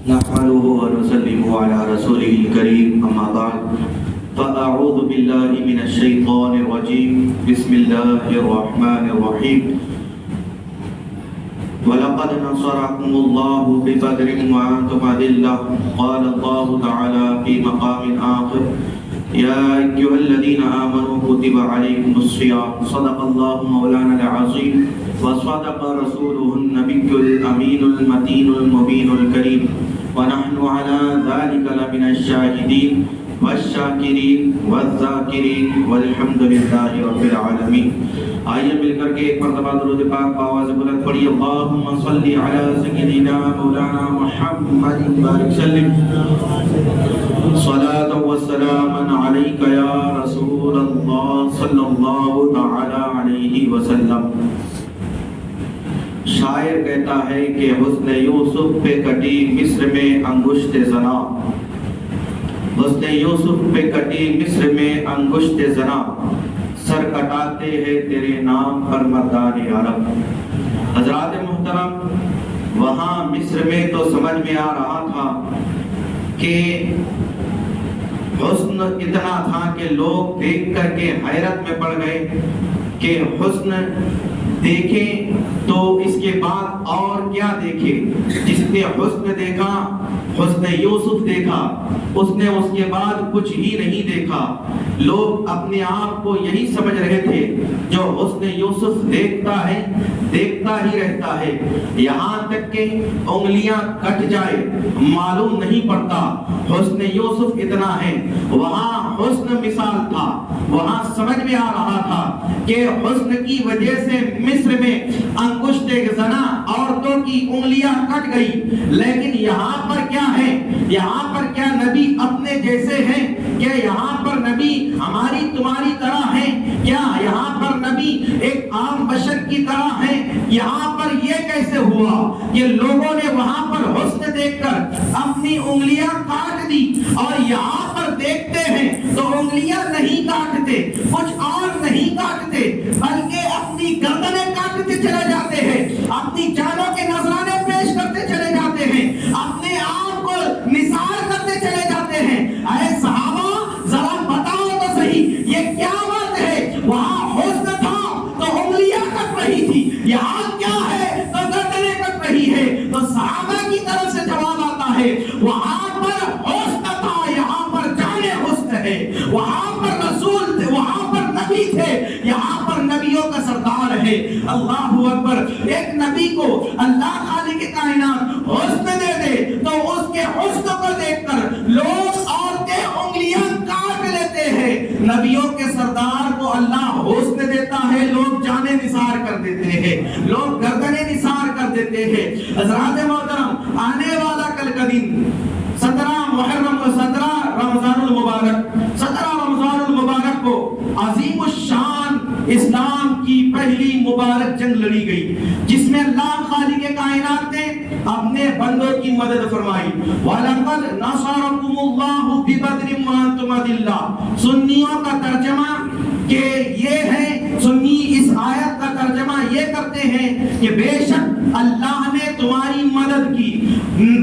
نحمده ونسلم على رسوله الكريم أما بعد فأعوذ بالله من الشيطان الرجيم بسم الله الرحمن الرحيم وَلَقَدْ نَصَرَكُمُ اللَّهُ بِبَدْرٍ وَأَنْتُمْ أَذِلَّةٌ قال الله تعالى في مقام آخر يا أيها الذين آمنوا كتب عليكم الصيام صدق الله مولانا العظيم وصدق رسوله النبي الأمين المتين المبين الكريم ونحن على ذلك لمن الشاهدين والشاکرین والذاکرین والحمد للہ رب العالمین۔ آئیے مل کر کے ایک مرتبہ درود پاک بآواز بلند پڑھیے اللہم صلی علی سیدنا مولانا محمد بارک سلم صلاۃ و سلام علیک یا رسول اللہ صلی اللہ تعالی علیہ وسلم۔ شاعر کہتا ہے کہ حسن یوسف پہ کٹی مصر میں انگشت زنا، حسن یوسف پہ کٹی مصر میں انگشت زنا، سر کٹاتے ہیں تیرے نام پر مردان عرب۔ حضرات محترم، وہاں مصر میں تو سمجھ میں آ رہا تھا کہ حسن اتنا تھا کہ لوگ دیکھ کر کے حیرت میں پڑ گئے کہ حسن دیکھیں تو اس کے بعد اور کیا دیکھیں۔ جس نے حسن دیکھا، حسن یوسف دیکھا، اس نے اس کے بعد کچھ ہی نہیں دیکھا۔ لوگ اپنے آپ کو یہی سمجھ رہے تھے جو حسن یوسف دیکھتا ہے دیکھتا ہی رہتا ہے، یہاں تک کہ انگلیاں کٹ جائے معلوم نہیں پڑتا۔ حسن یوسف اتنا ہے، وہاں حسن مثال تھا، وہاں سمجھ میں آ رہا تھا کہ حسن کی وجہ سے مصر میں انگشت زنا عورتوں کی انگلیاں کٹ گئی۔ لیکن یہاں پر کیا ہے؟ یہاں پر کیا نبی اپنے جیسے ہیں؟ کیا یہاں پر نبی ہماری تمہاری طرح ہیں؟ کیا یہاں پر نبی ایک عام بشر کی طرح ہیں؟ یہاں پر یہ کیسے ہوا کہ لوگوں نے وہاں پر حسن دیکھ کر اپنی انگلیاں کاٹ دی، اور یہاں پر دیکھتے ہیں تو انگلیاں نہیں کاٹتے، کچھ اور نہیں کاٹتے، بلکہ اپنی گردنیں کاٹتے چلے جاتے ہیں، اپنی جانوں کے نذرانے پیش کرتے چلے جاتے ہیں، اپنے آپ کو نثار کرتے چلے جاتے ہیں۔ اے صحابہ ذرا بتاؤ تو صحیح یہ کیا بات ہے؟ وہاں حسن تھا تو انگلیاں کٹ رہی تھی، یہاں کیا ہے تو گردنیں کٹ رہی ہے۔ تو صحابہ کی طرف سے جواب آتا ہے وہاں پر حسن تھا، یہاں پر جان حسن ہے، وہاں پر رسول تھے، وہاں پر نبی تھے، یہاں پر نبیوں کا سردار ہے۔ اللہ اکبر۔ ایک نبی کو اللہ خالق کائنات حسن دے دے تو اس کے حسن کو دیکھ کر لوگ عورتیں انگلیاں کاٹ لیتے ہیں۔ نبیوں کے سردار کو اللہ حسن دیتا ہے، لوگ جانیں نثار کر دیتے ہیں، لوگ گردنیں نثار کر دیتے ہیں۔ حضرات محترم، آنے والا کل کا دن 17 محرم و 17 رمضان المبارک، 17 رمضان المبارک کو عظیم الشان اسلام کی پہلی مبارک جنگ لڑی گئی، جس میں اللہ خالق کائنات نے اپنے بندوں کی مدد فرمائی۔ وَلَقَدْ نَصَرَكُمُ اللَّهُ بِبَدْرٍ وَأَنْتُمْ أَذِلَّةٌ۔ سنیوں کا ترجمہ کہ یہ ہے، سنی اس آیت کا ترجمہ یہ کرتے ہیں کہ بے شک اللہ نے تمہاری مدد کی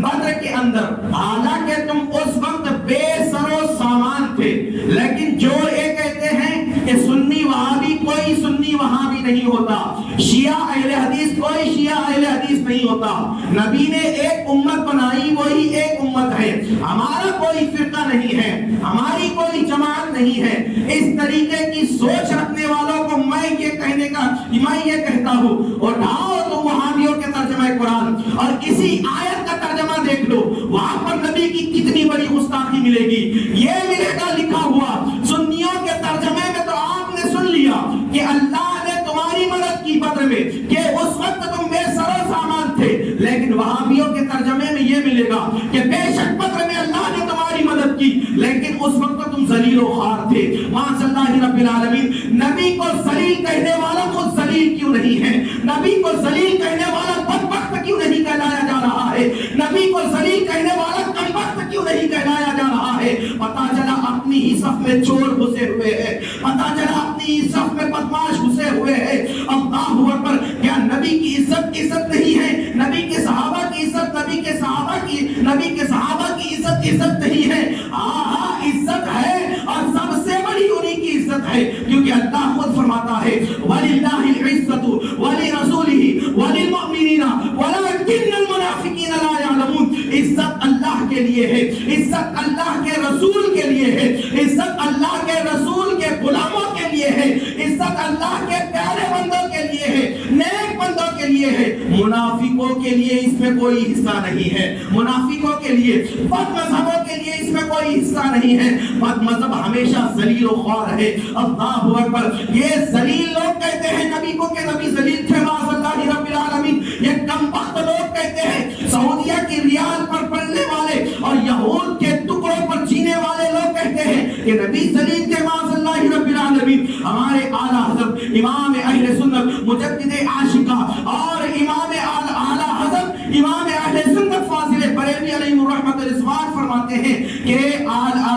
بدر کے اندر، حالانکہ تم اس وقت بے سر و سامان تھے۔ لیکن جو یہ کہتے ہیں کہ سنی وہابی، کوئی سنی وہابی نہیں ہوتا، شیعہ اہل حدیث کوئی شیعہ اہل حدیث نہیں ہوتا۔ نبی نے ایک امت بنائی، وہی ایک امت ہے، ہمارا کوئی فرقہ نہیں ہے، ہماری کوئی جماعت نہیں ہے۔ اس طریقے کی سوچ رکھنے والوں کو میں یہ کہتا ہوں، اٹھاؤ تم وہابیوں کے ترجمہ قرآن اور اسی آیت کا ترجمہ دیکھ لو، وہاں پر نبی کی کتنی بڑی گستاخی ملے گی۔ یہ ملے گا لکھا ہوا سنیوں کے ترجمے میں، تو آپ نے سن لیا کہ اللہ نے تمہاری مدد کی بدر میں، کہ اس وقت تم بے سر و سامان تھے۔ لیکن وہابیوں کے ترجمے میں یہ ملے گا کہ بے شک بدر میں اللہ نے تمہاری مدد کی، لیکن اس وقت تم ذلیل و خوار تھے۔ ماشاء اللہ رب العالمین۔ نبی کو ذلیل کہنے والا خود ذلیل کیوں نہیں ہے؟ نبی کو ذلیل کہنے والا بدبخت کیوں نہیں کہلایا جا رہا ہے؟ نبی کو ذلیل کہنے والا کمبخت کیوں نہیں کہلایا جا رہا ہے؟ پتہ چلا اپنی ہی صف میں چور گھسے ہوئے ہیں، پتہ چلا اپنی ہی صف میں بدماش گھسے ہوئے ہیں۔ اللہ اکبر۔ کیا نبی کی عزت نہیں ہے؟ نبی کے صحابہ کی عزت، نبی کے صحابہ کی نبی کے صحابہ کی عزت نہیں ہے، ہاں عزت ہے، اور سب سے بڑی انہیں کی عزت ہے، کیونکہ اللہ خود فرماتا ہے وَلِلَّهِ الْعِزَّةُ وَلِرَسُولِهِ وَلِلْمُؤْمِنِينَ وَلَكِنَّ الْمُنَافِقِينَ لَا يَعْلَمُونَ۔ عزت اللہ کے لیے ہے، عزت اللہ کے رسول کے لیے ہے، عزت اللہ کے رسول کے غلاموں کے لیے ہے، عزت اللہ کے پیارے بندوں کے لیے ہے، نیک بندوں کے لیے ہے۔ منافقوں کے لیے اس میں کوئی حصہ نہیں ہے، منافقوں کے لیے، بد مذہبوں کے لیے اس میں کوئی حصہ نہیں ہے۔ بد مذہب ہمیشہ ذلیل و خوار ہے۔ اللہ اکبر، یہ ذلیل لوگ کہتے ہیں نبی کو کہ نبی ذلیل تھے، معاذ اللہ رب العالمین۔ یہ کم بخت لوگ کہتے ہیں، سعودیہ کی ریال پر پڑھنے والے اور یہود کے ٹکڑوں پر جینے والے لوگ کہتے ہیں کہ نبی ذلیل تھے، معاذ اللہ رب العالمین۔ ہمارے اعلیٰ حضرت امام اہل سنت مجدد عاشقہ اور امام اعلیٰ حضرت امام اہل سنت فاضل بریلوی علیہ الرحمت رضوان فرماتے ہیں کہ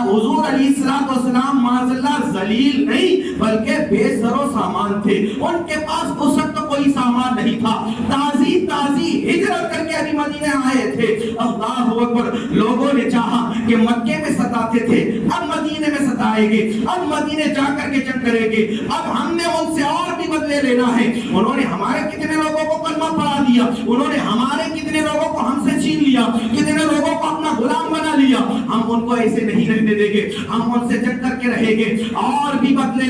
حضور علیہ السلام معاذ اللہ ذلیل نہیں بلکہ بے سر و سامان تھے۔ ان کے پاس اس وقت کوئی سامان نہیں تھا، تازی ہجرت کر کے ابھی مدینہ آئے تھے۔ اللہ اکبر، لوگوں نے چاہا کہ مکے میں ستاتے تھے، اب مدینے میں ستائیں گے، اب مدینے جا کر کے جنگ کریں گے، اب ہم نے ان سے اور بھی بدلے لینا ہے۔ انہوں نے ہمارے کتنے لوگوں کو کلمہ پڑھا دیا، انہوں نے ہمارے کتنے لوگوں کو ہم سے چھین لیا، کتنے لوگوں کو اپنا غلام بنا لیا۔ ہم ان کو ایسے نہیں رہنے دیں گے، ہم ان سے جنگ کر کے رہیں گے، اور بھی بدلے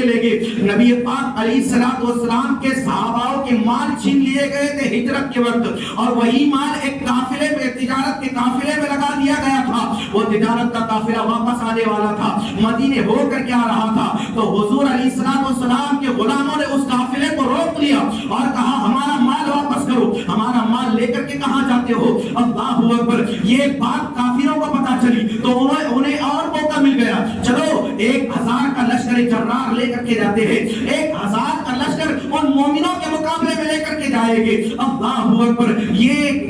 لیں گے۔ نبی پاک علیہ السلام کے صحاباؤں کے مال چھین لیے گئے تھے ہجرت کے وقت، اور وہی مال ایک قافلے میں، تجارت کے قافلے میں لگا دیا گیا تھا۔ وہ تجارت کا قافلہ واپس آنے والا تھا، مدینے ہو کر کے آ رہا تھا، تو حضور علیہ السلام کے غلاموں نے اس قافلے کو روک لیا اور کہا ہمارا مال واپس کرو، ہمارا مال لے کر کے کہاں جاتے ہو؟ اللہ اکبر، یہ بات کافروں کو پتا چلی تو انہیں اور موقع مل گیا۔ چلو 1000 کا لشکر جرار لے کر کے جاتے ہیں، 1000 کا لشکر ان مومنوں کے مقابلے میں لے کر کے جائیں گے۔ اللہ اکبر، یہ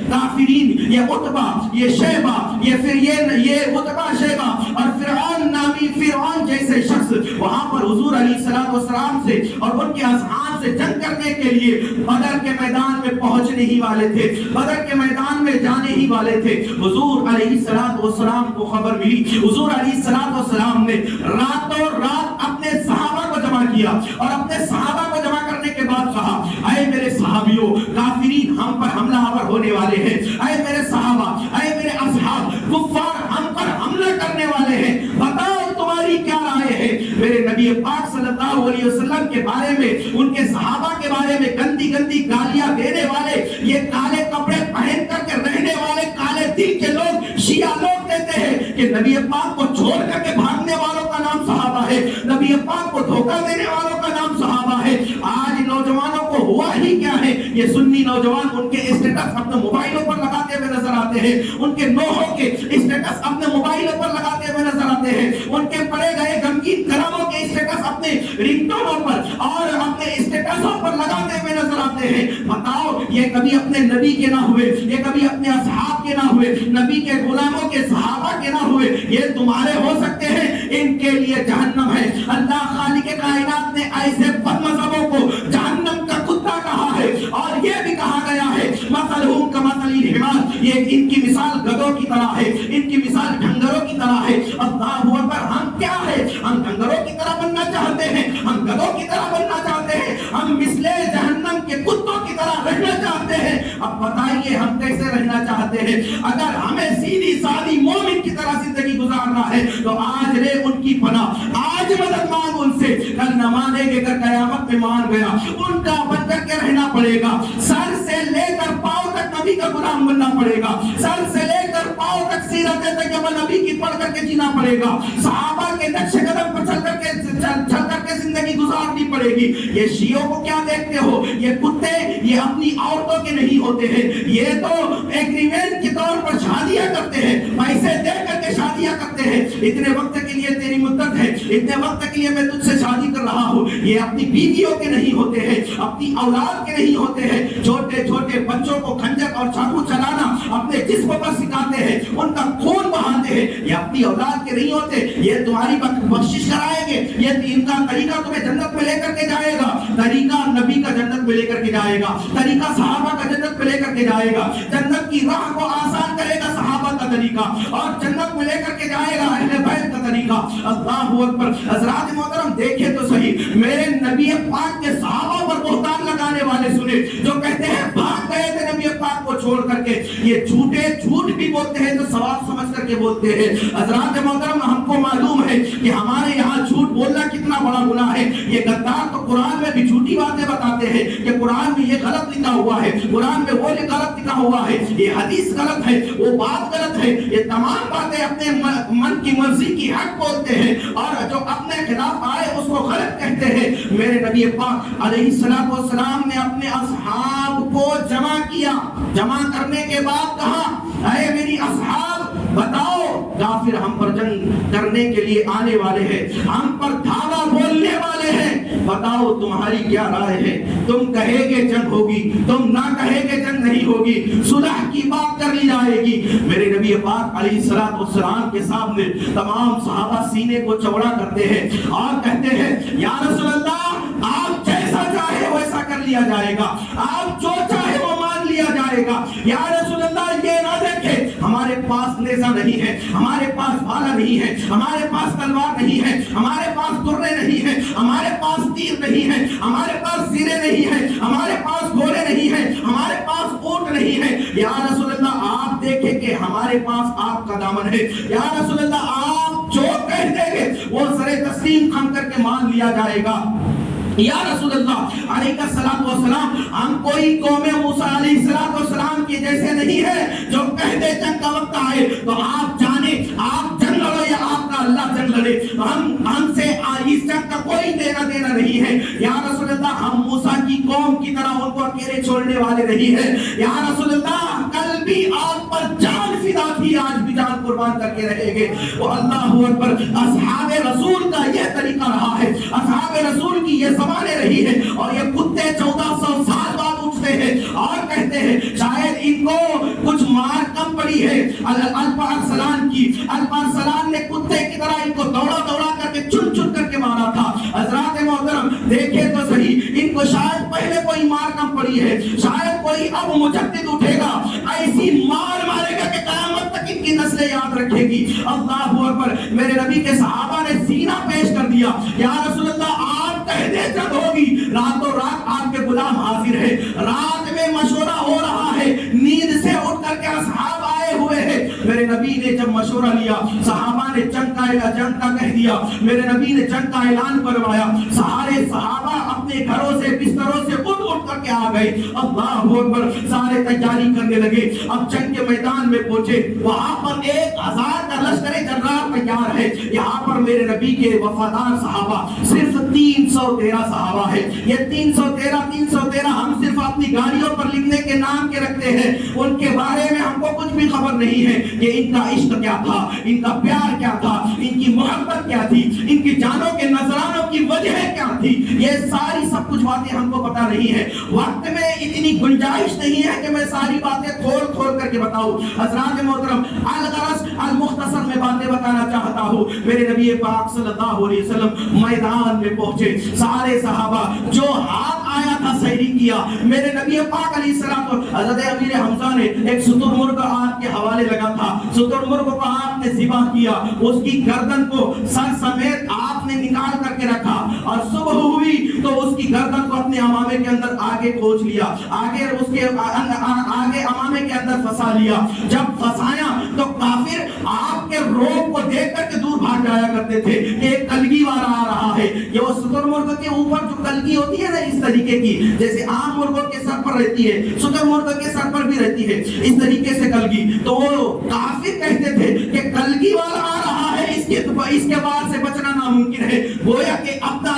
کافرین، یہ عتبہ، یہ شیبہ، یہ عتبہ شیبہ اور فرعون جیسے شخص وہاں پر حضور علیہ السلام سے اور ان کے اصحاب سے جنگ کرنے کے لیے بدر کے میدان میں پہنچنے ہی والے تھے، بدر کے میدان میں جانے ہی والے تھے۔ حضور علیہ السلام کو خبر ملی، حضور علیہ السلام نے راتوں رات اپنے صحابہ کو جمع کیا اور اپنے صحابہ کو جمع کرنے کے بعد کہا اے میرے صحابیوں، کافرین ہم پر حملہ آور ہونے والے ہیں، اے میرے صحابہ، اے میرے اصحاب، کفار ہم پر حملہ کرنے والے ہیں، بتاؤ تمہاری کیا رائے ہے؟ میرے نبی پاک صلی اللہ علیہ وسلم کے بارے میں، ان کے صحابہ کے بارے میں گندی گالیاں دینے والے، یہ کالے کپڑے پہن کر کے رہنے والے کالے دل کے لوگ، شیعہ لوگ کہتے ہیں کہ نبی پاک کو چھوڑ کر کے بھاگنے والوں کا نام صحابہ ہے، نبی پاک کو دھوکہ دینے والوں کا نام صحابہ ہے۔ آج نوجوانوں کو ہوا ہی کیا ہے؟ یہ سنی نوجوان ان کے اسٹیٹس اپنے موبائلوں پر لگاتے ہوئے نظر آتے ہیں، ان کے نوحوں کے اسٹیٹس اپنے موبائلوں پر لگاتے ہوئے نظر آتے ہیں، ان کے پڑے گئے غمگین کلاموں کے اسٹیٹس اپنے رنگ ٹونوں پر اور اپنے اسٹیٹسوں پر لگاتے ہوئے نظر آتے ہیں۔ بتاؤ، یہ کبھی اپنے نبی کے نہ ہوئے، یہ کبھی اپنے اصحاب کے نہ ہوئے، نبی کے غلاموں کے صحابہ کے نہ ہوئے، یہ تمہارے ہو سکتے ہیں؟ ان کے لیے جہنم ہے۔ اللہ خالق کائنات نے ایسے بد مذہبوں کو جہنم کا کتا کہا ہے، اور یہ بھی کہا گیا ہے مثلہم کمثل الحمار، یہ ان کی مثال گدھوں کی طرح ہے، ان کی مثال ڈھنگروں کی طرح ہے۔ اللہ اکبر، ہم کیا ہے؟ ہم ڈھنگروں کی طرح بننا چاہتے ہیں، ہم گدھوں کی طرح بننا چاہتے ہیں، ہم مثل جہنم کے کتوں کی طرح رہنا چاہتے ہیں۔ اب بتائیے ہم کیسے رہنا چاہتے ہیں؟ اگر ہمیں سیدھی سادی مومن کی طرح زندگی گزارنا ہے تو آج لے ان کی پناہ، آج مدد مانگ ان سے، کل نہ مانیں گے، اگر قیامت میں مان گیا ان کا بن کر کے رہنا پڑے گا۔ سر سے لے کر پاؤں تک نبی کا غلام بننا پڑے گا، سر سے لے کر پاؤں تک سیرت طیبہ نبی کی پڑھ کر کے جینا پڑے گا، صحابہ کے نقش قدم پر چل کر کے زندگی گزارنی پڑے گی۔ یہ شیعوں کو کیا دیکھتے ہو؟ یہ کتے، یہ اپنی عورتوں کے نہیں ہوتے ہیں، یہ تو ایگریمنٹ کے طور پر شادیاں کرتے ہیں، پیسے دے کر کے شادیاں کرتے ہیں، اتنے وقت کے لیے تیری مدت ہے، اتنے وقت کے لیے میں تجھ سے شادی کر رہا ہوں۔ یہ اپنی بیویوں کے نہیں ہوتے ہیں، اپنی اولاد کے نہیں ہوتے ہیں۔ چھوٹے چھوٹے بچوں کو خنجر اور چاقو چلانا اپنے جسم پر سکھاتے ہیں، ان کا خون بہاتے ہیں، یہ اپنی اولاد کے نہیں ہوتے۔ یہ تمہاری بخشش کرائیں گے، یہ ان کا طریقہ تمہیں جنت میں لے کر کے جائے گا، طریقہ نبی کا جنت میں لے کر کے جائے گا، طریقہ صحابہ کا جنت میں لے کر کے جائے گا، جنت کی راہ کو آسان کرے گا صحابہ کا طریقہ، اور جنت میں لے کر کے جائے گا اہل بیت کا طریقہ۔ اللہ اکبر۔ حضرات محترم دیکھیں تو صحیح، میرے نبی پاک کے صحابہ پر بہتان لگانے والے سنے جو کہتے ہیں بھاگ گئے تھے نبی پاک کو چھوڑ کر کے، یہ جھوٹ بھی بولتے ہیں جو ثواب سمجھ کر کے بولتے ہیں۔ حضرات محترم ہم کو معلوم ہے کہ ہمارے یہاں جھوٹ بولنا کتنا بڑا گناہ ہے۔ یہ غدار تو قرآن میں بھی جھوٹی باتیں بتاتے ہیں کہ قرآن میں یہ غلط لکھا ہوا ہے، قرآن میں وہ غلط لکھا ہوا ہے، یہ حدیث غلط ہے، وہ بات غلط ہے، یہ تمام باتیں اپنے من کی مرضی کی حق بولتے ہیں، اور جو اپنے خلاف آئے اس کو غلط کہتے ہیں۔ میرے نبی پاک علیہ الصلوۃ والسلام نے اپنے اصحاب کو جمع کیا، جمع کرنے کے بعد کہا اے میری اصحاب بتاؤ، کافر ہم پر جنگ کرنے کے لیے آنے والے ہیں، ہم پر دھاوا بولنے والے ہیں، بتاؤ تمہاری کیا رائے ہے؟ تم کہے گے جنگ ہوگی، تم نہ کہے گے جنگ نہیں ہوگی، صلح کی بات کر لی جائے گی۔ میرے نبی پاک علیہ الصلوۃ والسلام کے سامنے تمام صحابہ سینے کو چوڑا کرتے ہیں اور کہتے ہیں یا رسول اللہ آپ جیسا چاہے ویسا کر لیا جائے گا، آپ جو چاہے وہ مان لیا جائے گا۔ یا رسول اللہ یہ نہ دیکھیں ہمارے پاس نیزہ نہیں ہے، ہمارے پاس بھالا نہیں ہے، ہمارے پاس تلوار نہیں ہے، ہمارے پاس درے نہیں ہیں، ہمارے پاس تیر نہیں ہے، ہمارے پاس زیرے نہیں ہیں، ہمارے پاس گھوڑے نہیں ہیں، ہمارے پاس اونٹ نہیں ہے۔ یا رسول اللہ آپ دیکھیں کہ ہمارے پاس آپ کا دامن ہے، یا رسول اللہ آپ جو کہہ دیں گے وہ سر تسلیم خم کر کے مان لیا جائے گا۔ یا رسول اللہ علیہ السلام ہم کوئی قوم موسیٰ علیہ السلام کی جیسے نہیں ہے جو کہتے جنگ کا وقت آئے تو آپ جانے آپ جنگ لڑو یا آپ کا اللہ جنگ لڑے، ہم سے اس جنگ کا کوئی دینا نہیں ہے۔ یا رسول اللہ ہم موسیٰ کی قوم کی طرح ان کو اکیلے چھوڑنے والے نہیں ہیں۔ یا رسول اللہ کل بھی آپ پر جان فدا تھی، آج بھی جان قربان کر کے رہیں گے۔ وہ اللہ اکبر۔ اصحاب رسول کا یہ طریقہ رہا ہے، اصحاب رسول کی یہ زمانے رہی ہے، اور یہ کتے 1400 سال بعد اٹھتے ہیں اور کہتے ہیں شاید ان کو کچھ مار کم پڑی ہے الپارسلان کی، الپارسلان نے کتے کی طرح ان کو دوڑا کر کے چن کر کے مارا تھا۔ حضرات محترم دیکھیں تو صحیح ان کو شاید پہلے کوئی مار کم پڑی ہے، شاید کوئی اب مجدد اٹھے گا ایسی مار مارے گا کہ قیامت تک ان کی نسلیں یاد رکھے گی۔ اللہ اکبر۔ میرے نبی کے صحابہ نے سینہ پیش کر دیا، یا رسول اللہ آپ کہہ دیں جنگ ہوگی، راتوں رات آپ کے غلام حاضر ہے، رات میں مشورہ ہو رہا ہے، نیند سے اٹھ کر کے اصحاب آئے ہوئے ہیں۔ میرے نبی نے جب مشورہ لیا صحابہ نے جنگ کا کہہ دیا، میرے نبی نے جنگ کا اعلان کروایا، سارے صحابہ اپنے گھروں سے بستروں سے اٹھ کر کے آ گئے۔ اللہ اکبر۔ سارے تیاری کرنے لگے، اب جنگ کے میدان میں پہنچے، وہاں پر 1000 کا لشکر جنرال تیار ہے، یہاں پر میرے نبی کے وفادار صحابہ صرف 313 صحابہ ہے۔ یہ 313 ہم صرف اپنی گاڑیوں پر لکھنے کے نام کے رکھتے ہیں، ان کے بارے میں ہم کو کچھ بھی خبر نہیں ہے کہ ان کا عشق کیا تھا، ان کا پیار کیا تھا، ان کی محبت کیا تھی، ان کی جانوں کے نذرانوں کی وجہ کیا تھی، یہ ساری سب کچھ باتیں ہم کو پتہ نہیں ہے۔ وقت میں اتنی گنجائش نہیں ہے کہ میں ساری باتیں کھول کر کے بتاؤں۔ حضرات محترم الغرض المختصر میں باتیں بتانا چاہتا ہوں۔ میرے نبی پاک صلی اللہ علیہ وسلم میدان میں پہنچے، سارے صحابہ جو ہاتھ آیا تھا سحری کیا۔ میرے نبی پاک علیہ السلام حضرت امیر حمزہ نے ایک شتر مرغ آپ کے حوالے لگا تھا، شتر مرغ کو آپ نے ذبح کیا، اس کی گردن کو سر سمیت آپ نے نکال کر کے رکھا، اور صبح ہوئی تو اس کی گردن کو اپنے امامے کے اندر آگے کھوج لیا، آگے اس کے آگے امامے کے اندر پھنسا لیا۔ جب پھنسایا تو کافر آپ کے روب کو دیکھ کر کے دور بھاگ جایا کرتے تھے کہ ایک کلگی والا آ رہا ہے۔ یہ وہ شتر مرغ کے اوپر جو کلگی ہوتی ہے نا اس طریقے کی، جیسے عام مرغوں کے سر پر رہتی ہے، شتر مرغ کے سر پر بھی رہتی ہے اس طریقے سے کلگی، تو وہ کافر کہتے تھے کہ کلگی والا آ رہا ہے، اس کے بعد سے بچنا ناممکن ہے، گویا کہ اپنا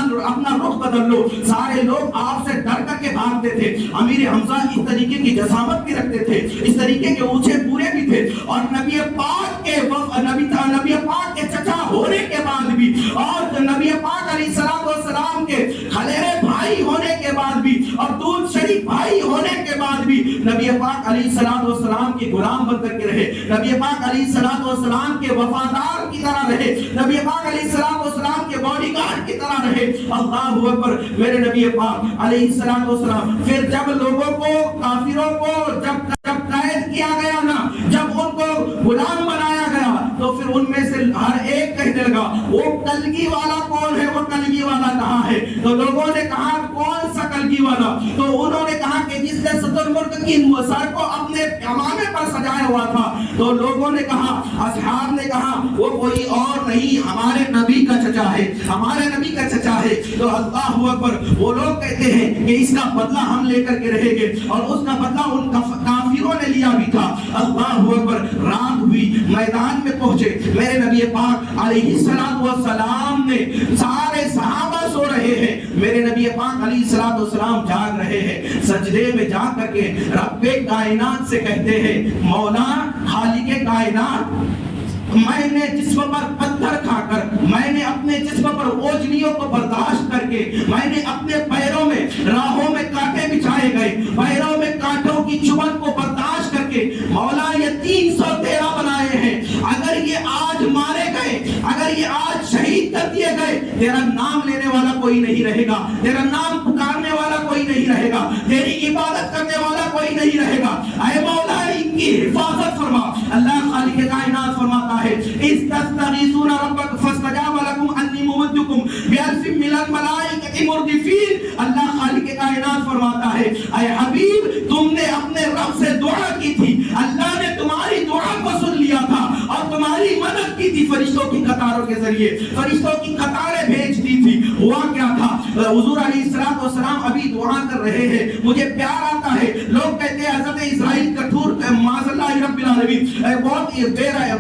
رخ بدل لو۔ سارے لوگ آپ سے ڈر کر کے بھاگتے تھے۔ امیر حمزہ اس طریقے کی جسامت بھی رکھتے تھے، اس طریقے کے اونچے پورے بھی تھے، اور نبی پاک کے چچا ہونے کے بعد بھی، اور نبی پاک علیہ السلام کے خلیرے بھائی ہونے کے بعد بھی، اور دودھ شریف بھائی ہونے کے بعد بھی نبی پاک علیہ الصلوۃ والسلام کے غلام بن کر کے رہے، نبی پاک علیہ الصلوۃ والسلام کے وفادار کی طرح رہے، نبی پاک علیہ الصلوۃ والسلام کے باڈی گارڈ کی طرح رہے۔ اللہ اکبر، میرے نبی پاک علیہ الصلوۃ والسلام پھر جب لوگوں کو، کافروں کو جب قید کیا گیا نا، جب ان کو غلام بنایا گیا، تو پھر ان میں سے ہر ایک کہنے لگا وہ کلگی والا کون ہے، وہ کلگی والا کہاں ہے؟ تو لوگوں نے کہا کون سا کلگی والا؟ تو انہوں نے کہا کہ جس نے ستر ملک کی سر کو اپنے امامے پر سجایا ہوا تھا۔ تو لوگوں نے کہا، اصحاب نے کہا وہ کوئی اور نہیں، ہمارے نبی کا چچا ہے، ہمارے نبی کا چچا ہے۔ تو اللہ اکبر، وہ لوگ کہتے ہیں کہ اس کا بدلہ ہم لے کر کے رہیں گے، اور اس کا بدلہ ان کافروں نے لیا بھی تھا۔ اللہ اکبر، رات ہوئی، میدان میں پہنچے، میرے نبی پاک علیہ الصلوۃ والسلام نے، سارے صحابہ سو رہے ہیں، میرے نبی پاک علیہ الصلوۃ والسلام جاگ رہے ہیں، سجدے میں جا کر کے رب کائنات سے کہتے ہیں، مولا خالق کائنات، میں نے جسم پر پتھر کھا کر، میں نے اپنے جسم پر اوجھلیوں کو برداشت کر کے، میں نے اپنے پیروں میں راہوں میں کانٹے بچھائے گئے، پیروں میں کانٹوں کی چبھن کو برداشت کر کے مولا یہ 313 بنائے ہیں، اگر یہ آج مارے گئے، اگر یہ آج شہید کر دیے گئے، تیرا نام لینے والا کوئی نہیں رہے گا، تیرا نام پکارنے والا کوئی نہیں رہے گا، تیری عبادت کرنے والا کوئی نہیں رہے گا، اے مولا ان کی حفاظت فرما۔ اللہ خالق کائنات فرماتا ہے، استغیثون ربکم فاستجاب لکم انی ممدکم بألف من الملائکۃ مردفین۔ اللہ خالق کائنات فرماتا ہے، اے حبیب تم نے اپنے رب سے دعا کی تھی، اللہ نے تمہاری دعا کو سن لیا تھا اور تمہاری مدد کی تھی فرشتوں کی قطاروں کے ذریعے، فرشتوں کی قطاریں بھیج دی تھی۔ ہوا کیا تھا؟ حضور علیہ الصلوۃ والسلام ابھی دعا کر رہے ہیں، مجھے پیار آتا ہے، لوگ کہتے ہیں حضرت اسرائیل کٹھور معاذ اللہ رب العالمین بہت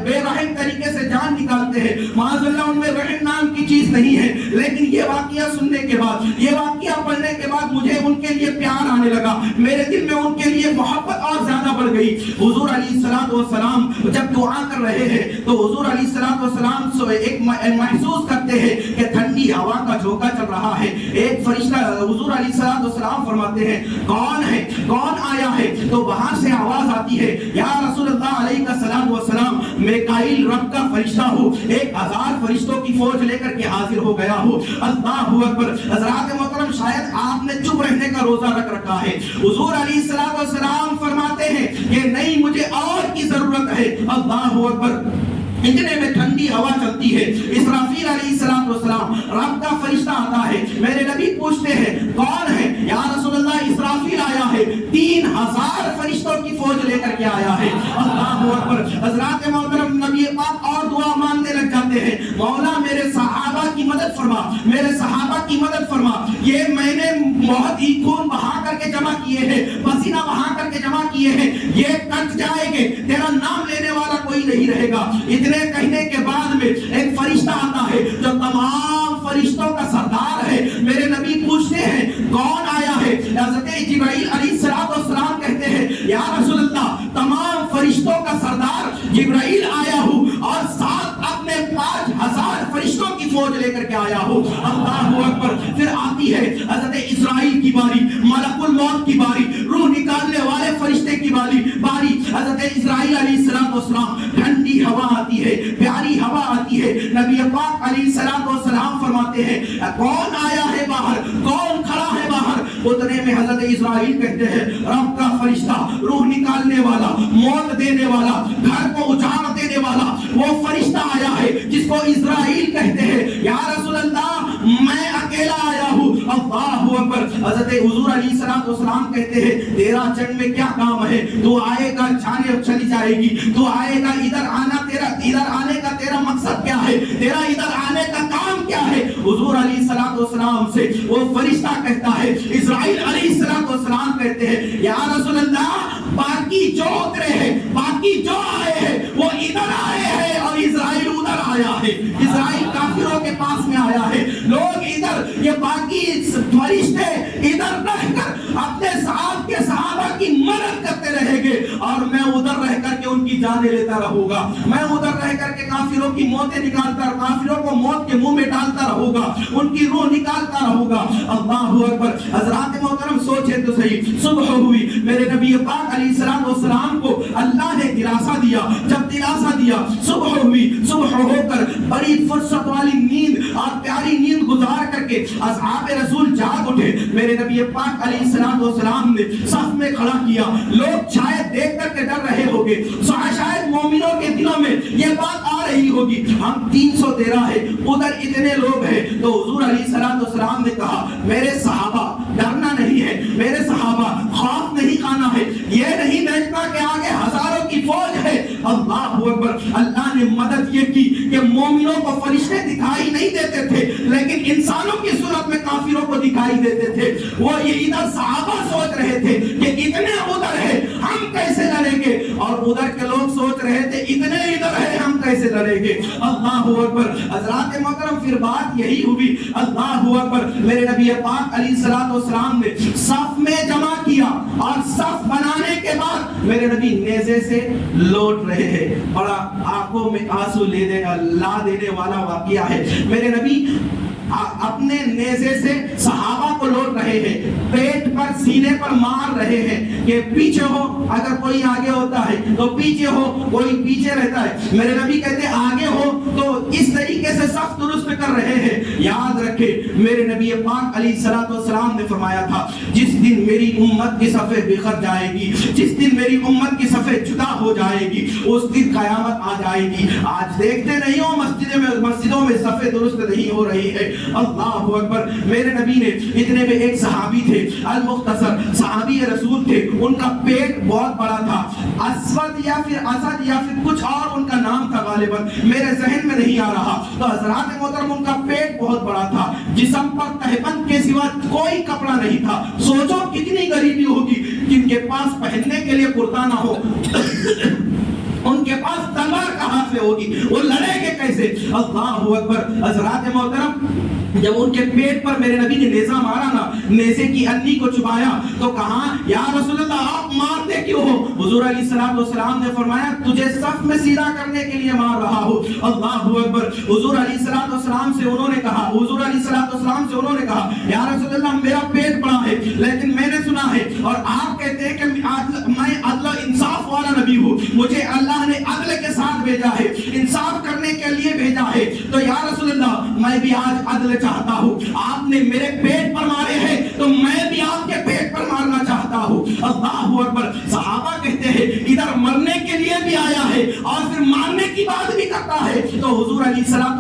بے رحم طریقے سے جان نکالتے ہیں، معاذ اللہ ان میں رحم نام کی چیز نہیں ہے، لیکن یہ واقعہ سننے کے بعد، یہ واقعہ پڑھنے کے بعد مجھے ان کے لیے پیار آنے لگا، میرے دل میں ان کے لیے محبت اور زیادہ بڑھ گئی۔ حضور علیہ الصلوۃ والسلام جب دعا کر رہے ہیں تو حضور علیہ الصلوۃ والسلام ایک محسوس کرتے ہیں کہ ٹھنڈی ہوا کا جھونکا چل رہا ہے، ایک فرشتہ، حضور علیہ الصلوۃ والسلام فرماتے ہیں کون ہے، کون آیا ہے؟ تو وہاں سے آواز آتی ہے، یا رسول اللہ علیہ الصلوۃ والسلام، میکائیل رب کا فرشتہ ہو، 1000 فرشتوں کی فوج لے کر کے حاضر ہو گیا ہو۔ اللہ اکبر، حضرات محترم، شاید آپ نے چپ رہنے کا روزہ رکھ رکھا ہے۔ حضور علیہ الصلوۃ والسلام فرماتے ہیں کہ نہیں، مجھے اور کی ضرورت ہے۔ اللہ اکبر، اتنے میں ٹھنڈی ہوا چلتی ہے، اسرافیل علیہ الصلوۃ والسلام رب کا فرشتہ آتا ہے، میرے نبی پوچھتے ہیں کون ہے؟ یا رسول اللہ اسرافیل آیا ہے، 3000 فرشتوں کی فوج لے کر کے آیا ہے۔ اللہ اکبر، حضرات محترم، نبی پاک اور دعا مانگنے لگ جاتے ہیں، مولا میرے صحابہ کی مدد فرما، میرے صحابہ کی مدد فرما، یہ میں نے بہت ہی خون بہا کر کے جمع کیے ہیں، پسینہ بہا کر کے جمع کیے ہیں، یہ کٹ جائیں گے، تیرا نام لینے والا کوئی نہیں رہے گا۔ اتنے کہنے کے بعد میں ایک فرشتہ آتا ہے جو تمام فرشتوں کا سردار ہے، میرے نبی پوچھتے ہیں کون آیا ہے؟ حضرت جبرائیل علیہ السلام کہتے ہیں، یا رسول اللہ تمام فرشتوں کا سردار جبرائیل آیا ہوں، اور ساتھ اپنے 5000 فرشتوں کی فوج لے کر کے آیا ہوں۔ اللہ اکبر، پھر آتی ہے حضرت اسرائیل کی باری، ملک الموت کی باری، روح نکالنے والے فرشتے کی باری، حضرت اسرائیل علیہ السلام، ٹھنڈی ہوا آتی ہے، پیاری ہوا آتی ہے، نبی پاک علیہ السلام فرماتے ہیں کون آیا ہے باہر، کون کھڑا ہے باہر؟ اتنے میں حضرت اسرائیل کہتے ہیں رب کا فرشتہ، روح نکالنے والا، موت دینے والا، گھر کو اجاڑ دینے والا وہ فرشتہ آیا ہے جس کو اسرائیل کہتے ہیں۔ یا رسول اللہ میں اکیلا آیا ہوں۔ اللہ اکبر، حضرت حضور علیہ السلام کہتے ہیں تیرا جنگ میں کیا کام ہے؟ تو آئے گا، جانے چلی جائے گی، تو آئے گا، ادھر آنا، ادھر آنے کا تیرا مقصد کیا ہے؟ تیرا ادھر آنے کا کام کیا ہے؟ حضور علیہ السلام سے وہ فرشتہ کہتا ہے، اسرائیل علیہ السلام کہتے ہیں یا رسول اللہ باقی جو اترے ہیں، باقی جو آئے ہیں وہ ادھر آئے ہیں اور اسرائیل ادھر آیا ہے، اسرائیل کافروں کے پاس میں آیا ہے، لوگ ادھر، یہ باقی فرشتے ادھر رہ کر اپنے صحابہ کی مدد کرتے رہیں گے اور میں ادھر رہ کر کے ان کی کی جانیں لیتا رہوں گا، میں ادھر رہ کر کے کافروں کی موتیں نکالتا، کافروں کو موت کے منہ میں ڈالتا رہوں گا، ان کی روح نکالتا رہوں گا۔ اللہ اکبر۔ حضرات محترم سوچے تو صحیح، صبح ہوئی، میرے نبی پاک علیہ السلام کو اللہ نے دلاسا دیا، جب دلاسا دیا صبح ہوئی، صبح ہو کر بڑی فرصت والی نیند اور پیاری نیند گزار کر کے اصحاب رسول جاگ اٹھے، میرے نبی پاک علیہ السلام نے صف میں کھڑا کیا، لوگ شاید دیکھ کر کے ڈر رہے ہوگے، شاید مومنوں کے دلوں میں یہ بات آ رہی ہوگی ہم 313 ہے، ادھر اتنے لوگ ہیں، تو حضور علیہ السلام نے کہا میرے صحابہ ڈرنا نہیں ہے، میرے صحابہ خوف نہیں کھانا ہے، یہ نہیں دیکھنا کہ آگے ہزاروں کی فوج ہے۔ اللہ اکبر۔ اللہ نے مدد یہ کی کہ مومنوں کو فرشتے دکھائی نہیں دیتے تھے لیکن انسانوں کی صورت میں کافروں کو دکھائی دیتے تھے۔ وہ یہ ادھر صحابہ سوچ رہے تھے کہ اتنے ادھر ہے ہم کیسے لڑیں گے، اور ادھر کے لوگ سوچ رہے تھے اتنے ادھر ہے ہم کیسے لڑیں گے۔ اللہ اکبر۔ حضرات محترم پھر بات یہی ہوئی، اللہ اکبر، میرے نبی پاک علیہ السلام نے صف میں جمع کیا اور صف بنانے کے بعد میرے نبی نیزے سے لوٹ رہے ہیں۔ بڑا آنکھوں میں آنسو لا دینے والا واقعہ ہے۔ میرے نبی اپنے نیزے سے صحابہ کو لوٹ رہے ہیں، پیٹ پر سینے پر مار رہے ہیں کہ پیچھے ہو، اگر کوئی آگے ہوتا ہے تو پیچھے ہو، کوئی پیچھے رہتا ہے۔ میرے نبی کہتے ہیں آگے ہو تو اس طریقے سے صف درست کر رہے ہیں۔ یاد رکھے میرے نبی پاک علیہ السلام نے فرمایا تھا جس دن میری امت کی صفیں بکھر جائے گی، جس دن میری امت کی صفیں جدا ہو جائے گی، اس دن قیامت آ جائے گی۔ آج دیکھتے نہیں ہو مسجدوں میں صفیں درست نہیں ہو رہی ہے۔ اللہ اکبر۔ میرے نبی نے اتنے میں ایک صحابی تھے، المختصر صحابی رسول تھے، ان کا پیٹ بہت بڑا تھا، اسود یا پھر اسد یا پھر کچھ اور ان کا نام تھا، غالباً میرے ذہن میں نہیں آ رہا۔ تو حضرات محترم ان کا پیٹ بہت بڑا تھا، جسم پر تہبند کے سوا کوئی کپڑا نہیں تھا۔ سوچو کتنی غریبی ہوگی جن کے پاس پہننے کے لیے کرتا نہ ہو، ان کے پاس تلوار کہاں سے ہوگی، وہ لڑیں گے کیسے؟ اللہ اکبر۔ حضرات محترم جب ان کے پیٹ پر میرے نبی نے نیزہ مارا نا، نیزے کی ہڈی کو چبایا تو کہا یا رسول اللہ آپ مارتے کیوں ہو؟ حضور علیہ السلام نے فرمایا تجھے صف میں سیدھا کرنے کے لیے مار رہا ہوں۔ اللہ اکبر۔ حضور علیہ السلام سے انہوں نے کہا، حضور علیہ السلام سے انہوں نے کہا یا رسول اللہ میرا پیٹ بڑا ہے لیکن میں نے سنا ہے اور آپ کہتے ہیں کہ میں عدل و انصاف والا نبی ہوں، مجھے اللہ نے عدل کے ساتھ بھیجا ہے، انصاف کرنے کے لیے بھیجا ہے، تو یا رسول اللہ میں بھی آج عدل چاہتا ہوں، آپ نے میرے پیٹ پر مارے ہیں تو میں بھی آپ کے پیٹ پر مارنا چاہتا ہوں۔ اللہ اکبر۔ صحابہ کہتے ہیں ادھر مرنے کے لیے بھی آیا ہے اور پھر مارنے کی بات بھی کرتا ہے۔ تو حضور علیہ السلام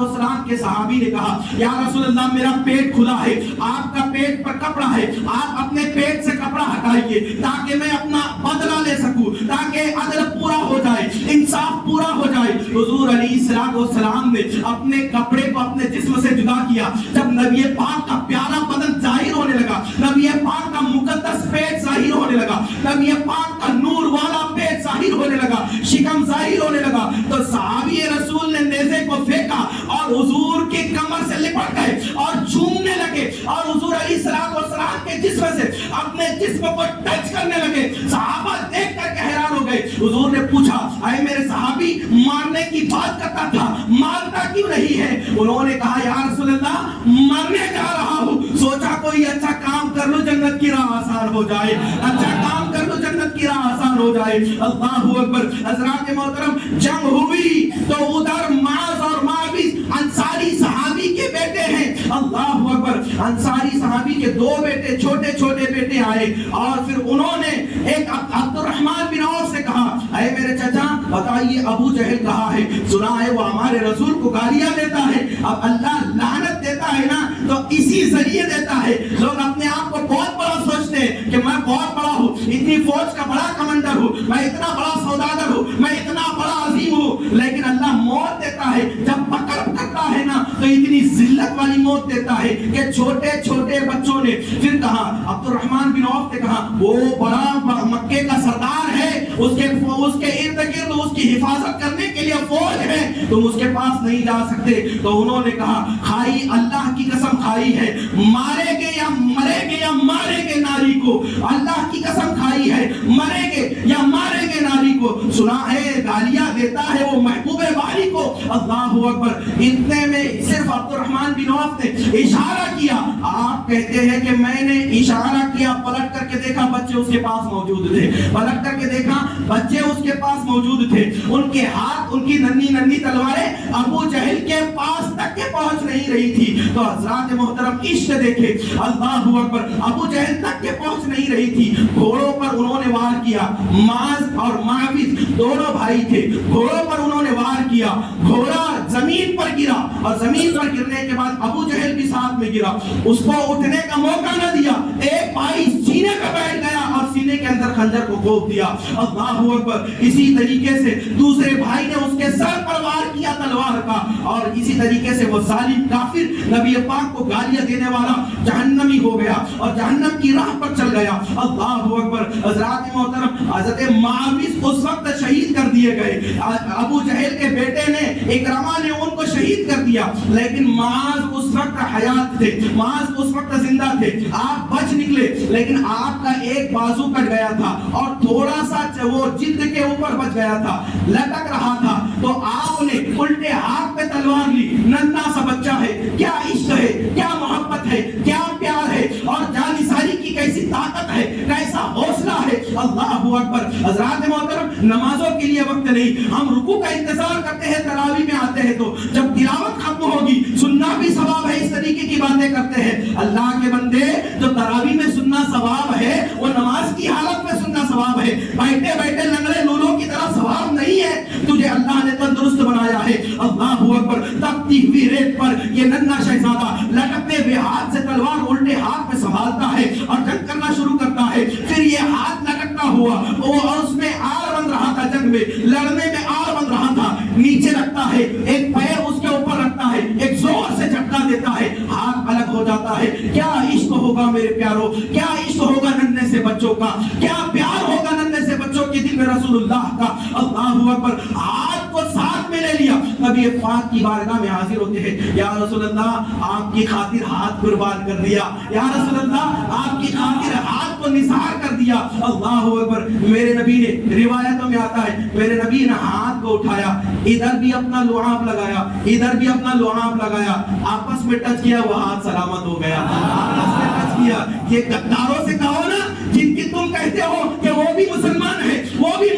کے صحابی نے کہا یا رسول اللہ میرا پیٹ کھلا ہے، آپ کا پیٹ پر کپڑا ہے، آپ اپنے پیٹ سے کپڑا ہٹائیے تاکہ میں اپنا بدلہ لے سکوں، تاکہ عدل پورا ہو جائے، انصاف پورا ہو جائے۔ حضور علیہ السلام نے اپنے کپڑے کو اپنے جسم سے جدا کیا، جب نبی پاک کا پیارا بدن ظاہر ہونے لگا، نبی پاک کا مقدس پیٹ ظاہر ہونے لگا، نبی پاک کا نور والا پیٹ ظاہر ہونے لگا، شکم ظاہر ہونے لگا، تو صحابی رسول نے نیزے کو پھینکا اور حضور کی کمر سے لپٹ گئے اور جھومنے لگے اور حضور علیہ السلام کے جسم سے اپنے جسم کو ٹچ کرنے لگے۔ صحابہ دیکھ کر کے حیران ہو گئے۔ حضور نے پوچھا اے میرے صحابی مارنے کی بات کرتا تھا، مارتا کیوں نہیں ہے؟ انہوں نے کہا یا رسول اللہ مرنے جا رہا ہوں، سوچا کوئی اچھا کام کر لو جنت کی راہ آسان ہو جائے، اچھا کام کر لو جنت کی راہ آسان ہو جائے۔ اللہ اکبر۔ حضرات محترم جنگ ہوئی تو ادھر معاذ اور معاویہ انصاری صحابی کے بیٹے ہیں۔ اللہ اکبر۔ انصاری صحابی کے دو بیٹے، چھوٹے چھوٹے بیٹے آئے اور پھر انہوں نے ایک عبد الرحمن بن عوف سے کہا اے میرے چچا بتائیے ابو جہل کہا ہے؟ سنا ہے وہ ہمارے رسول کو گالیاں دیتا ہے، اب اللہ لعنت دیتا ہے نا تو اسی ذریعے دیتا ہے۔ لوگ اپنے آپ کو بہت بڑا سوچتے ہیں کہ میں بہت بڑا ہوں، اتنی فوج کا بڑا کمانڈر ہوں، میں اتنا بڑا سوداگر ہوں، میں اتنا بڑا عظیم ہوں، لیکن اللہ موت دیتا ہے جب پکڑ کرتا ہے نا تو اتنی ذلت والی موت دیتا ہے کہ چھوٹے چھوٹے بچوں نے پھر کہا، عبد الرحمن بن عوف نے کہا وہ بڑا مکے کا سردار ہے، اس کے ارد گرد اس کی حفاظت کرنے کے لیے فوج ہے، تم اس کے پاس نہیں جا سکتے۔ تو انہوں نے کہا کھائی اللہ کی قسم کھائی ہے، مارے گے یا مرے گے یا مارے گے ناری کو، اللہ کی قسم کھائی ہے، مرے گے یا مارے گے ناری کو سنا ہے گالیاں دیتا ہے وہ محبوب باری کو. اللہ اکبر. اتنے میں صرف عبد الرحمن بن عوف نے اشارہ کیا. آپ کہتے ہیں کہ میں نے اشارہ کیا, پلٹ کر کے دیکھا بچے اس کے پاس موجود تھے, پلٹ کر کے دیکھا بچے اس کے پاس موجود تھے. ان کے ہاتھ, ان کی ننھی ننھی تلواریں ابو جہل کے پاس تک کے پہنچ نہیں رہی تھی. تو حضرات محترم عشق دیکھے, اللہ اکبر, ابو جہل تک کے پہنچ نہیں رہی تھی. گھوڑوں پر انہوں نے وار کیا. معاذ اور معاویہ دونوں بھائی تھے, گھوڑوں پر انہوں نے وار کیا. گھوڑا زمین پر گرا اور زمین پر گرنے کے بعد ابو جہل بھی ساتھ میں گرا. اس کو اٹھنے کا موقع نہ دیا. ایک بھائی سینے پہ بیٹھ گیا اور سینے کے اندر خنجر کو گھوپ دیا. اللہ اکبر. اسی طریقے سے دوسرے بھائی نے اس کے سر پر وار کیا تلوار کا, اور اسی طریقے سے وہ ظالم کافر نبی پاک کو گالیاں دینے والا جہنمی ہو گیا اور جہنم کی راہ پر چل گیا. اللہ اکبر. حضرات محترم, حضرت معاویہ اس وقت شہید کر دیے گئے. ابو جہل کے بیٹے نے اکرمہ نے ان کو شہید کر دیا, لیکن معاذ اس وقت حیات تھے, معاذ اس وقت زندہ تھے. آپ بچ نکلے, لیکن آپ کا ایک بازو کٹ گیا تھا اور تھوڑا سا وہ جلد کے اوپر بچ گیا تھا, لٹک رہا تھا. تو آپ نے الٹے ہاتھ پہ تلوار لی. ننھا سا بچہ ہے, کیا عشق ہے, کیا محبت ہے, کیا پیار ہے, اور جانثاری کی کیسی طاقت ہے, کیسا حوصلہ ہے. اللہ اکبر. حضرات محترم, نمازوں کے لیے وقت نہیں, ہم رکوع کا انتظار کرتے ہیں, تراویح میں آتے ہیں تو جب تلاوت ختم ہوگی سننا بھی ثواب ہے, اس طریقے کی باتیں کرتے ہیں. اللہ کے بندے, جو تراویح میں سننا ثواب ہے وہ نماز کی حالت میں سننا ثواب ہے. بیٹھے بیٹھے لنگڑے لولوں کی طرح ثواب نہیں ہے. تجھے اللہ نے تندرست بنایا ہے. اللہ اکبر. تپتی ہوئی ریت پر یہ ننھا شہزادہ لٹکتے ہوئے ہاتھ سے تلوار الٹے ہاتھ میں سنبھالتا ہے اور جنگ کرنا شروع کرتا ہے. پھر یہ ہاتھ لٹکتا ہوا, اور اس میں آر بن رہا تھا, جنگ میں لڑنے میں آر بن رہا تھا. نیچے رکھتا ہے, ایک پیر اس کے اوپر رکھتا ہے, ایک زور سے جھٹکا دیتا ہے, ہاتھ الگ ہو جاتا ہے. کیا عشق ہوگا میرے پیاروں, کیا عشق ہوگا ننھے سے بچوں کا, کیا پیار ہوگا ننھے سے بچوں کے دل میں رسول اللہ کا. اللہ اکبر. ہاتھ کو ساتھ میں لے لیا. نبی پاک کی بارگاہ میں حاضر ہوتے ہیں, یا رسول اللہ آپ کی خاطر ہاتھ قربان کر دیا, یا رسول اللہ آپ کی خاطر ہاتھ کو نثار کر دیا. اللہ اکبر. میرے نبی نے, روایتوں میں آتا ہے, میرے نبی نے ہاتھ کو اٹھایا, ادھر بھی اپنا لعاب لگایا, ادھر بھی اپنا لعاب لگایا, آپس میں ٹچ کیا, وہ ہاتھ سلامت ہو گیا. آپس میں ٹچ کیا. یہ غداروں سے کہو نا, جن کی تم کہتے ہو کہ وہ بھی مسلمان ہیں, وہ بھی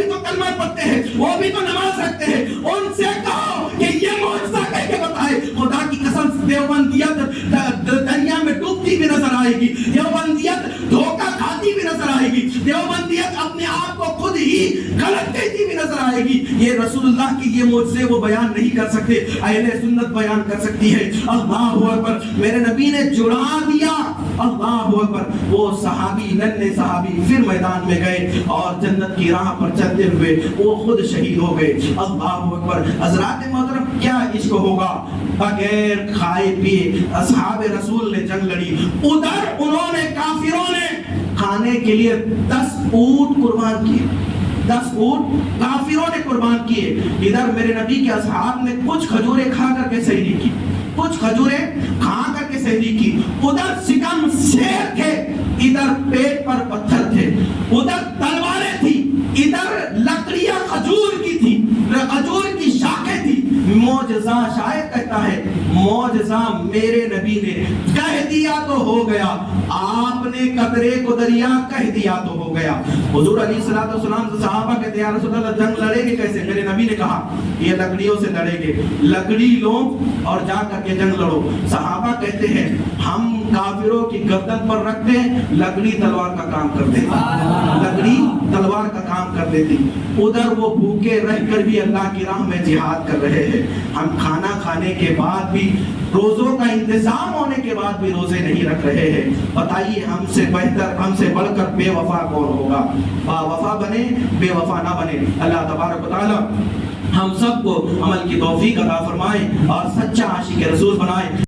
تو کلمہ پڑھتے ہیں, وہ بھی تو نماز رکھتے ہیں, ان سے کہو کہ یہ معجزہ کہہ کے بتائے. خدا کی قسم, دیوبندیت دریا میں ڈوبتی بھی نظر آئے گی, دیوبندیت دھوکہ کھاتی بھی نظر آئے گی, دیوبندیت اپنے آپ کو خود ہی غلط کہتی بھی نظر آئے گی. یہ رسول اللہ کی یہ معجزے وہ بیان نہیں کر سکتے, اہل سنت بیان کر سکتی ہے. اللہ اکبر. میرے نبی نے جڑا دیا. اللہ اکبر. وہ صحابی, ننھے صحابی پھر میدان میں گئے اور جنت کی راہ پر چلتے ہوئے وہ خود شہید ہو گئے. اللہ اکبر. حضرات محترم, کیا عشق ہوگا. بغیر کھائے پیے اصحاب رسول نے جنگ لڑی. ادھر انہوں نے, کافروں نے کھانے کے لیے 10 اونٹ قربان کیے, 10 اونٹ کافروں نے قربان کیے. ادھر میرے نبی کے اصحاب نے کچھ کھجوریں کھا کر کے سحری کی, کچھ کھجوریں کھا کر کے سحری کی. ادھر شکم شیر تھے, ادھر پیٹ پر پتھر تھے, ادھر تلواریں تھی, ادھر لکڑیاں کھجور کی تھی, کھجور کی شاخیں تھی. معجزہ, شاید کہتا ہے معجزہ میرے نبی نے کہہ دیا تو ہو گیا, آپ نے قطرے کو دریا کہہ دیا تو ہو گیا. حضور علیہ الصلوۃ والسلام سے صحابہ کہتے ہیں, یا رسول اللہ جنگ لڑیں گے کیسے؟ میرے نبی نے کہا یہ لکڑیوں سے لڑیں گے, لکڑی لو اور جا کر کے جنگ لڑو. صحابہ کہتے ہیں ہم کافروں کی گردن پر رکھتے ہیں, لکڑی تلوار کا کام کر دیتی, لکڑی تلوار کا کام کر دیتی. ادھر وہ بھوکے رہ کر بھی اللہ کی راہ میں جہاد کر رہے ہیں. ہم کھانا کھانے کے بعد بھی, روزوں کا انتظام ہونے کے بعد بھی روزے نہیں رکھ رہے ہیں. بتائیے ہم سے بہتر, ہم سے بڑھ کر بے وفا کون ہوگا؟ با وفا بنے, بے وفا نہ بنے. اللہ تبارک و تعالی ہم سب کو عمل کی توفیق عطا فرمائے اور سچا عاشق رسول بنائے.